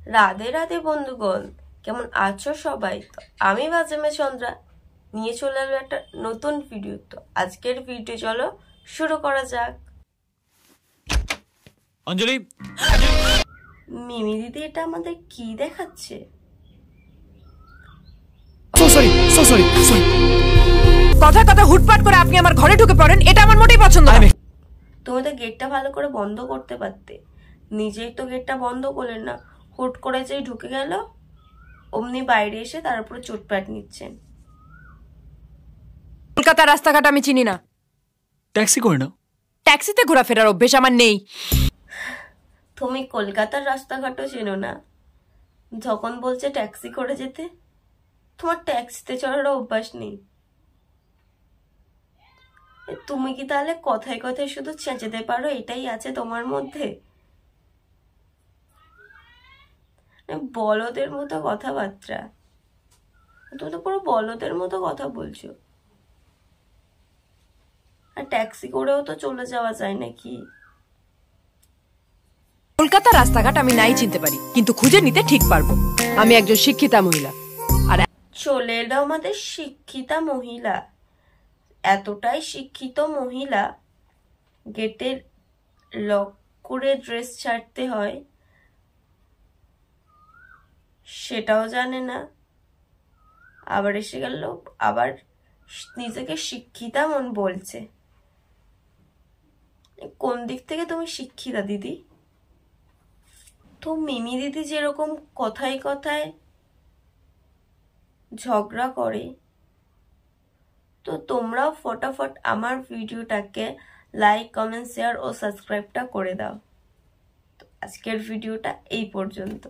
রাধে রাধে বন্ধুগণ, কেমন আছো সবাই? তো আমি বাজেমে চন্দ্রা নিয়ে চলে এলো একটা নতুন ভিডিও। তো আজকের ভিডিও চলো শুরু করা যাক। অঞ্জলি, মিমি দিদি এটা আমাদের কি দেখাচ্ছে? কথা কথা হুটপাট করে আপনি আমার ঘরে ঢুকে পড়েন, এটা আমার মোটেই পছন্দ না। তুমি তো গেটটা ভালো করে বন্ধ করতে পারতে, নিজেই তো গেটটা বন্ধ করলেন না, হুট করে যেই ঢুকে গেল অমনি বাইরে এসে তার উপরে চোটপাট নিচ্ছেন। কলকাতার রাস্তাঘাট আমি চিনি না। ট্যাক্সি করে নাও। ট্যাক্সিতে ঘোরাফেরার অভ্যেস আমার নেই। তুমি কলকাতার রাস্তাঘাটও চেনো না, যখন বলছে ট্যাক্সি করে যেতে, তোমার ট্যাক্সিতে চড়ার অভ্যাস নেই। তুমি কি তাহলে কথায় কথায় শুধু চেঁচাতে পারো, এটাই আছে তোমার মধ্যে? বলদের মতো কথাবার্তা, তুমি তো পুরো বলদের মতো কথা বলছো। আর ট্যাক্সি করেও তো চলে যাওয়া যায় নাকি? কলকাতার রাস্তাঘাট আমি নাই চিনতে পারি, কিন্তু খুঁজে নিতে ঠিক পারবো। আমি একজন শিক্ষিতা মহিলা। আর চলে এলো আমাদের শিক্ষিতা মহিলা, এতটাই শিক্ষিত মহিলা গেটের লক করে ড্রেস ছাড়তে হয় সেটাও জানে না। আবার এসে গেল, আবার নিজেকে শিক্ষিতা মন বলছে। কোন দিক থেকে তুমি শিক্ষিতা দিদি? তো মিমি দিদি যেরকম কথায় কথায় ঝগড়া করে, তো তোমরাও ফটাফট আমার ভিডিওটাকে লাইক, কমেন্ট, শেয়ার ও সাবস্ক্রাইবটা করে দাও। তো আজকের ভিডিওটা এই পর্যন্ত।